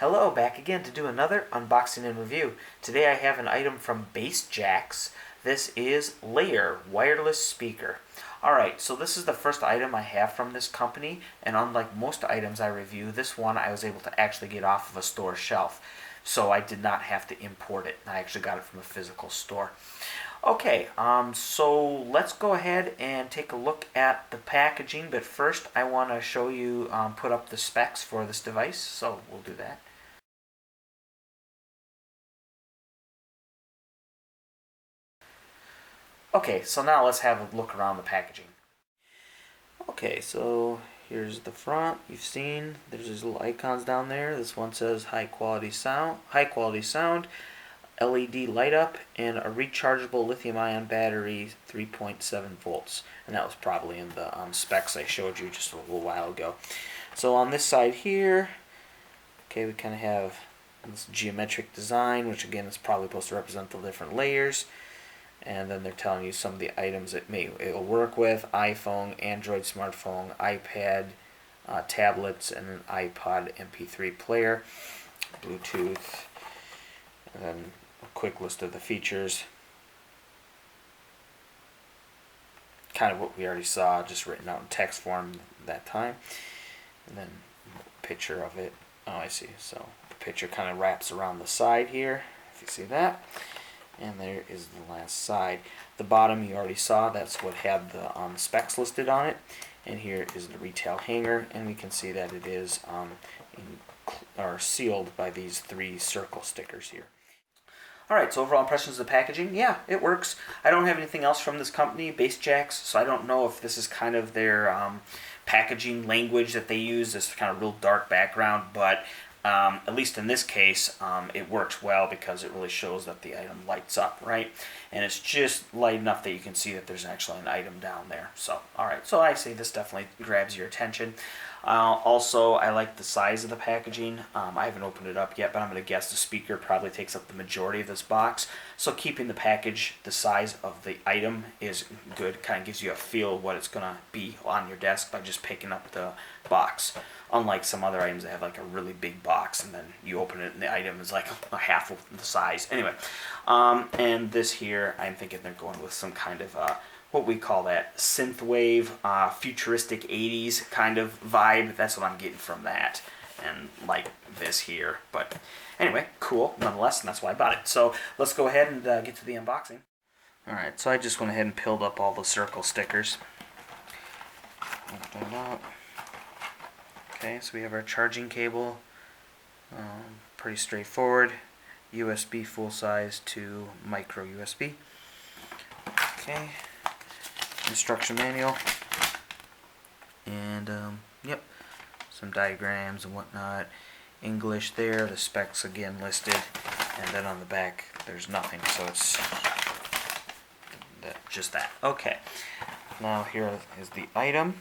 Hello, back again to do another unboxing and review. Today I have an item from Jaxx. This is Layer Wireless Speaker. Alright, so this is the first item I have from this company, and unlike most items I review, this one I was able to actually get off of a store shelf. So I did not have to import it. I actually got it from a physical store. Okay, so let's go ahead and take a look at the packaging, but first I want to show you, put up the specs for this device, so we'll do that. Okay, so now let's have a look around the packaging. Okay, so here's the front. You've seen there's these little icons down there. This one says high quality sound, LED light up, and a rechargeable lithium-ion battery, 3.7 volts. And that was probably in the specs I showed you just a little while ago. So on this side here, okay, we kind of have this geometric design, which again is probably supposed to represent the different layers. And then they're telling you some of the items it'll work with: iPhone, Android smartphone, iPad, tablets, and an iPod MP3 player, Bluetooth, and then a quick list of the features. Kind of what we already saw, just written out in text form that time. And then a picture of it. Oh, I see. So the picture kind of wraps around the side here, if you see that. And there is the last side. The bottom you already saw, that's what had the specs listed on it. And here is the retail hanger, and we can see that it is sealed by these 3 circle stickers here. Alright, so overall impressions of the packaging, yeah, it works. I don't have anything else from this company, Jaxx, so I don't know if this is kind of their packaging language that they use, this kind of real dark background, but at least in this case, it works well because it really shows that the item lights up, right? And it's just light enough that you can see that there's actually an item down there. So, alright, so I say this definitely grabs your attention. Also, I like the size of the packaging. I haven't opened it up yet, but I'm going to guess the speaker probably takes up the majority of this box. So keeping the package the size of the item is good. Kind of gives you a feel of what it's going to be on your desk by just picking up the box. Unlike some other items that have like a really big box and then you open it and the item is like a half of the size. Anyway, and this here, I'm thinking they're going with some kind of what we call that synthwave, futuristic 80s kind of vibe. That's what I'm getting from that, and like this here. But anyway, cool nonetheless, and that's why I bought it. So let's go ahead and get to the unboxing. Alright, so I just went ahead and peeled up all the circle stickers. Open it up. Okay, so we have our charging cable. Pretty straightforward. USB full size to micro USB. Okay. Instruction manual, and yep, some diagrams and whatnot. English there, the specs again listed, and then on the back there's nothing, so it's just that. Okay, now here is the item.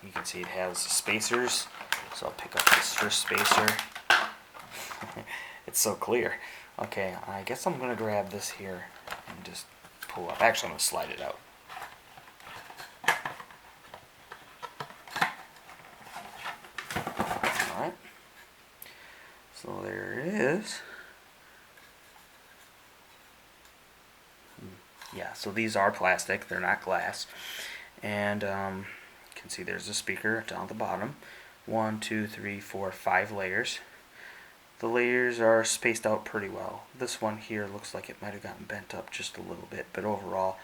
You can see it has spacers, so I'll pick up this first spacer. It's so clear. Okay, I guess I'm going to grab this here and just pull up. Actually, I'm going to slide it out. Alright, so there it is. Yeah, so these are plastic, they're not glass. And you can see there's a speaker down at the bottom. 1, 2, 3, 4, 5 layers. The layers are spaced out pretty well. This one here looks like it might have gotten bent up just a little bit, but overall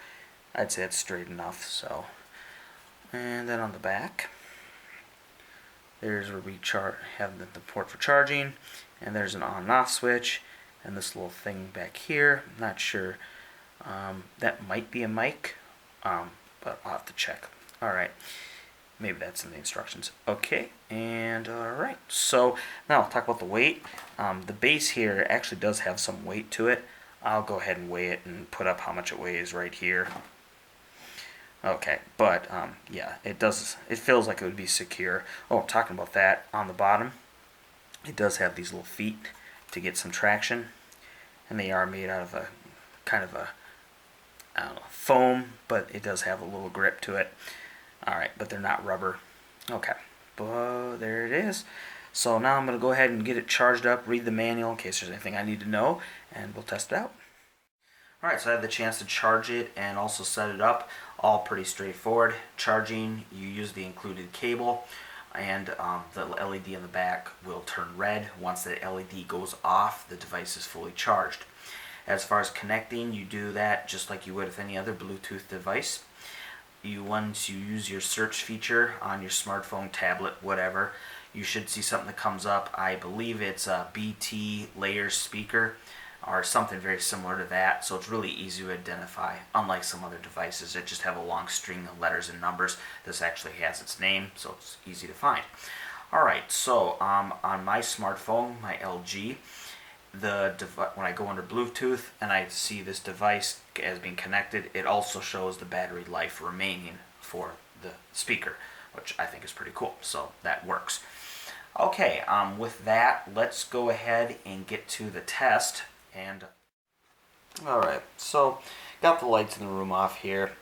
I'd say it's straight enough. So, and then on the back, there's where we have the port for charging, and there's an on and off switch, and this little thing back here. I'm not sure. That might be a mic, but I'll have to check. Alright, maybe that's in the instructions. Okay, and alright, so now I'll talk about the weight. The base here actually does have some weight to it. I'll go ahead and weigh it and put up how much it weighs right here. Okay, but yeah, it feels like it would be secure. Oh, talking about that, on the bottom, it does have these little feet to get some traction, and they are made out of a kind of a, I don't know, foam, but it does have a little grip to it. Alright, but they're not rubber. Okay, but there it is. So now I'm going to go ahead and get it charged up, read the manual in case there's anything I need to know, and we'll test it out. Alright, so I had the chance to charge it and also set it up. All pretty straightforward. Charging, you use the included cable, and the LED in the back will turn red. Once the LED goes off, the device is fully charged. As far as connecting, you do that just like you would with any other Bluetooth device. Once you use your search feature on your smartphone, tablet, whatever, you should see something that comes up. I believe it's a BT layer speaker or something very similar to that, so it's really easy to identify, unlike some other devices that just have a long string of letters and numbers. This actually has its name, so it's easy to find. Alright, so on my smartphone, my LG, when I go under Bluetooth and I see this device as being connected, it also shows the battery life remaining for the speaker, which I think is pretty cool, so that works. Okay, with that, let's go ahead and get to the test. Alright, so got the lights in the room off here,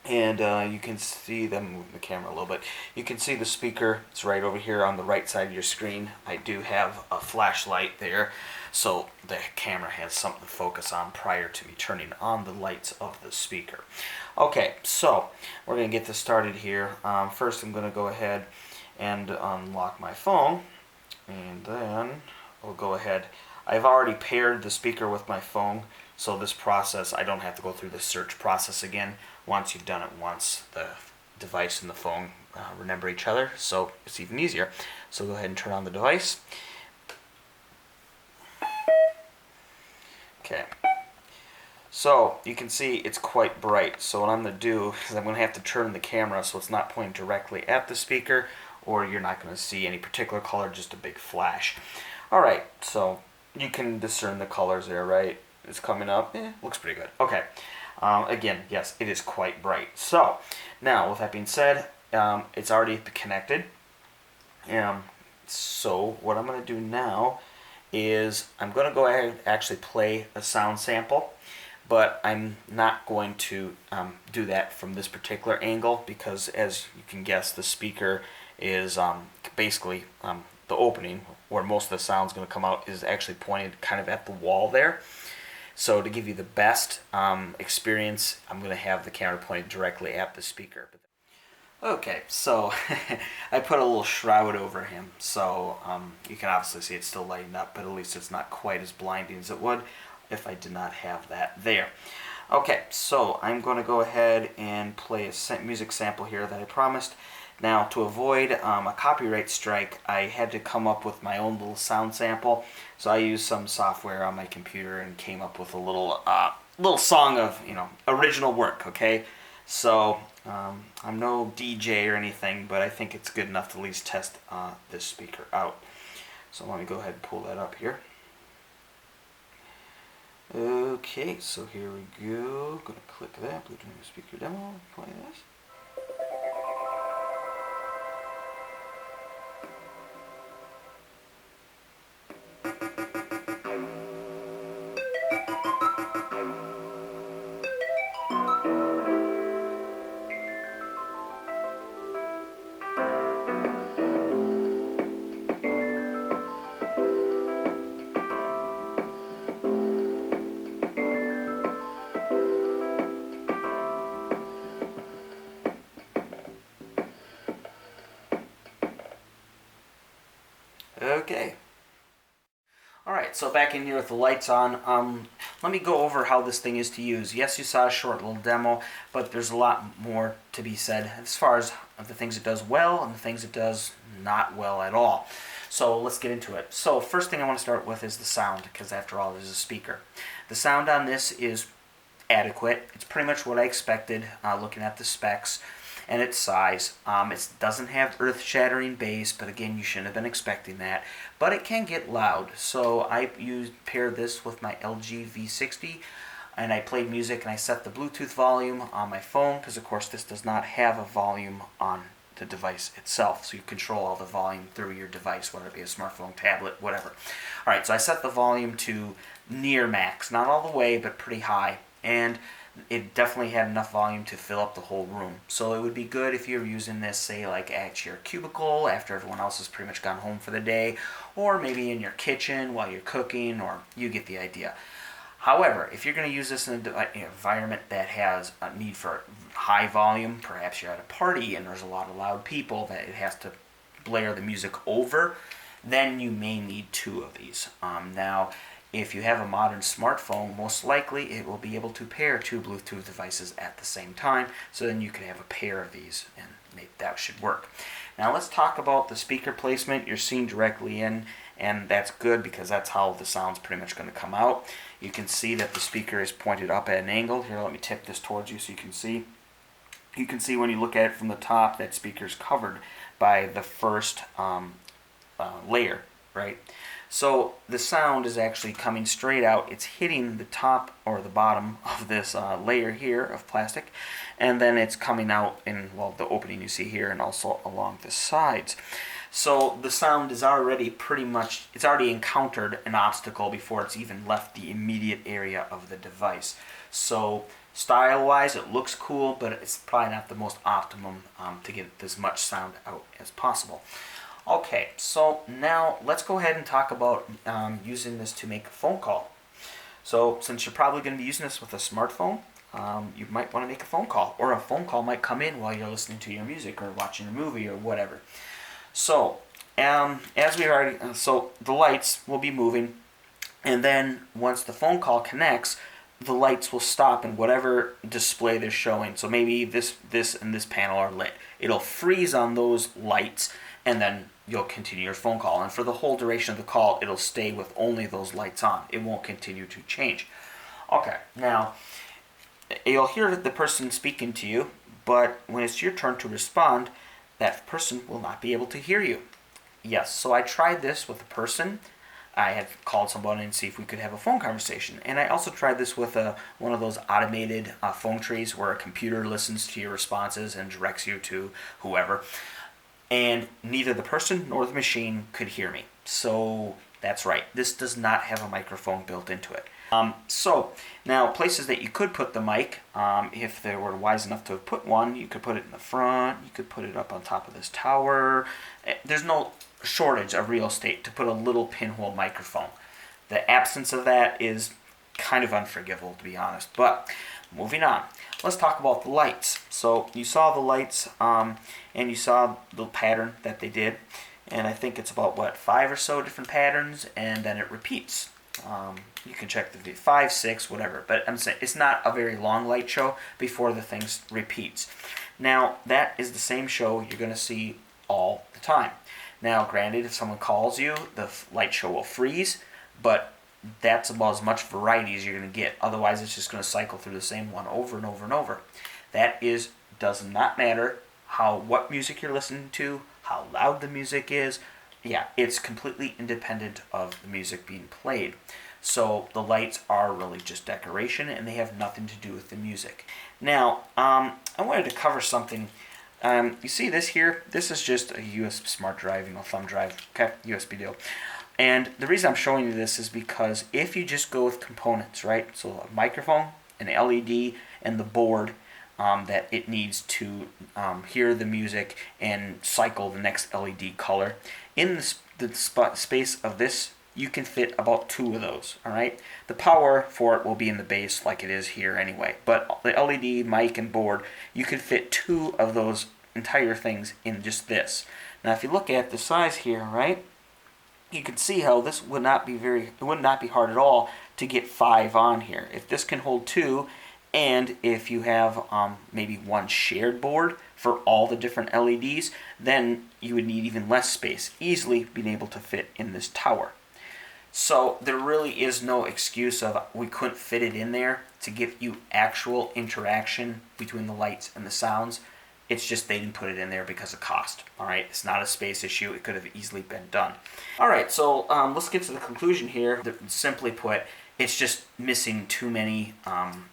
and you can see them, move the camera a little bit. You can see the speaker. It's right over here on the right side of your screen. I do have a flashlight there, so the camera has something to focus on prior to me turning on the lights of the speaker. Okay, so we're going to get this started here. First I'm going to go ahead and unlock my phone, and then I'll go ahead. I've already paired the speaker with my phone, so this process, I don't have to go through the search process again. Once you've done it once, the device and the phone remember each other, so it's even easier. So go ahead and turn on the device. Okay. So you can see it's quite bright. So what I'm going to do is I'm going to have to turn the camera so it's not pointing directly at the speaker, or you're not going to see any particular color, just a big flash. Alright, so you can discern the colors there, right? It's coming up. Looks pretty good. Okay. Again, yes, it is quite bright. So, now, with that being said, it's already connected. So, what I'm going to do now is I'm going to go ahead and actually play a sound sample, but I'm not going to do that from this particular angle because, as you can guess, the speaker is basically the opening where most of the sound is going to come out is actually pointed kind of at the wall there. So to give you the best experience, I'm going to have the camera pointed directly at the speaker. Okay, so I put a little shroud over him, so you can obviously see it's still lighting up, but at least it's not quite as blinding as it would if I did not have that there. Okay, so I'm going to go ahead and play a music sample here that I promised. Now, to avoid a copyright strike, I had to come up with my own little sound sample. So I used some software on my computer and came up with a little song of, original work, okay? So, I'm no DJ or anything, but I think it's good enough to at least test this speaker out. So let me go ahead and pull that up here. Okay, so here we go. I'm going to click that, Bluetooth speaker demo, play this. Okay. Alright, so back in here with the lights on, let me go over how this thing is to use. Yes, you saw a short little demo, but there's a lot more to be said as far as the things it does well and the things it does not well at all. So let's get into it. So first thing I want to start with is the sound, because after all, this is a speaker. The sound on this is adequate. It's pretty much what I expected looking at the specs and its size. It doesn't have earth-shattering bass, but again, you shouldn't have been expecting that. But it can get loud, so I paired this with my LG V60, and I played music, and I set the Bluetooth volume on my phone, because of course this does not have a volume on the device itself, so you control all the volume through your device, whether it be a smartphone, tablet, whatever. Alright, so I set the volume to near max, not all the way, but pretty high, and it definitely had enough volume to fill up the whole room. So it would be good if you're using this, say, like at your cubicle after everyone else has pretty much gone home for the day, or maybe in your kitchen while you're cooking, or you get the idea. However, if you're going to use this in an environment that has a need for high volume, perhaps you're at a party and there's a lot of loud people that it has to blare the music over, then you may need two of these. Now, if you have a modern smartphone, most likely it will be able to pair two Bluetooth devices at the same time, so then you can have a pair of these, and that should work. Now let's talk about the speaker placement. You're seeing directly in, and that's good because that's how the sound's pretty much going to come out. You can see that the speaker is pointed up at an angle. Here, let me tip this towards you so you can see. You can see when you look at it from the top, that speaker's covered by the first layer, right? So the sound is actually coming straight out. It's hitting the top or the bottom of this layer here of plastic, and then it's coming out in, well, the opening you see here and also along the sides. So the sound is already it's already encountered an obstacle before it's even left the immediate area of the device. So style-wise, it looks cool, but it's probably not the most optimum to get as much sound out as possible. Okay, so now let's go ahead and talk about using this to make a phone call. So since you're probably going to be using this with a smartphone, you might want to make a phone call, or a phone call might come in while you're listening to your music or watching a movie or whatever. So as we already, so the lights will be moving, and then once the phone call connects, the lights will stop in whatever display they're showing. So maybe this and this panel are lit. It'll freeze on those lights, and then you'll continue your phone call. And for the whole duration of the call, it'll stay with only those lights on. It won't continue to change. Okay, now, you'll hear the person speaking to you, but when it's your turn to respond, that person will not be able to hear you. Yes, so I tried this with a person. I had called someone and see if we could have a phone conversation. And I also tried this with one of those automated phone trees where a computer listens to your responses and directs you to whoever. And neither the person nor the machine could hear me. So that's right, this does not have a microphone built into it. So now places that you could put the mic, if they were wise enough to have put one, you could put it in the front, you could put it up on top of this tower. There's no shortage of real estate to put a little pinhole microphone. The absence of that is kind of unforgivable, to be honest. But moving on, let's talk about the lights. So you saw the lights, and you saw the pattern that they did, and I think it's about 5 or so different patterns, and then it repeats. You can check the 5, 6, whatever, but I'm saying it's not a very long light show before the thing repeats. Now that is the same show you're going to see all the time. Now, granted, if someone calls you, the light show will freeze, but that's about as much variety as you're going to get. Otherwise, it's just going to cycle through the same one over and over and over. That does not matter what music you're listening to, how loud the music is. Yeah, it's completely independent of the music being played. So the lights are really just decoration, and they have nothing to do with the music. Now, I wanted to cover something. You see this here? This is just a USB smart drive, thumb drive, okay, USB deal. And the reason I'm showing you this is because if you just go with components, right? So a microphone, an LED, and the board that it needs to hear the music and cycle the next LED color. In the space of this, you can fit about 2 of those, all right? The power for it will be in the base like it is here anyway, but the LED, mic, and board, you can fit 2 of those entire things in just this. Now, if you look at the size here, right, you can see how this would not be hard at all to get 5 on here. If this can hold 2, and if you have maybe one shared board for all the different LEDs, then you would need even less space, easily being able to fit in this tower. So there really is no excuse of we couldn't fit it in there to give you actual interaction between the lights and the sounds. It's just they didn't put it in there because of cost. All right, it's not a space issue. It could have easily been done. All right, so let's get to the conclusion here. Simply put, it's just missing too many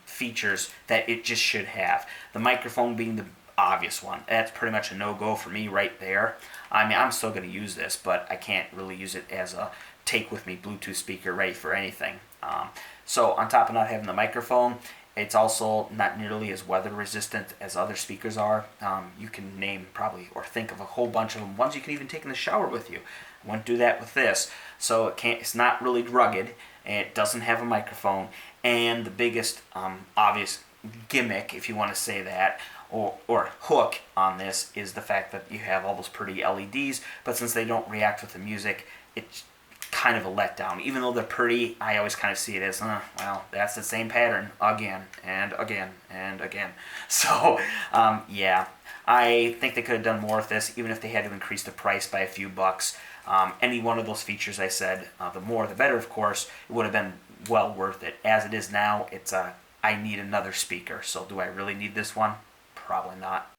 features that it just should have. The microphone being the obvious one. That's pretty much a no-go for me right there. I mean, I'm still going to use this, but I can't really use it as a take-with-me Bluetooth speaker ready for anything. So on top of not having the microphone, It's also not nearly as weather resistant as other speakers are. You can name probably or think of a whole bunch of them. Ones you can even take in the shower with you. I won't do that with this. So it's not really rugged. It doesn't have a microphone. And the biggest obvious gimmick, if you want to say that, or hook on this is the fact that you have all those pretty LEDs, but since they don't react with the music, it's kind of a letdown. Even though they're pretty, I always kind of see it as, well, that's the same pattern again and again and again. So, yeah, I think they could have done more with this, even if they had to increase the price by a few bucks. Any one of those features I said, the more the better, of course, it would have been well worth it. As it is now, I need another speaker. So do I really need this one? Probably not.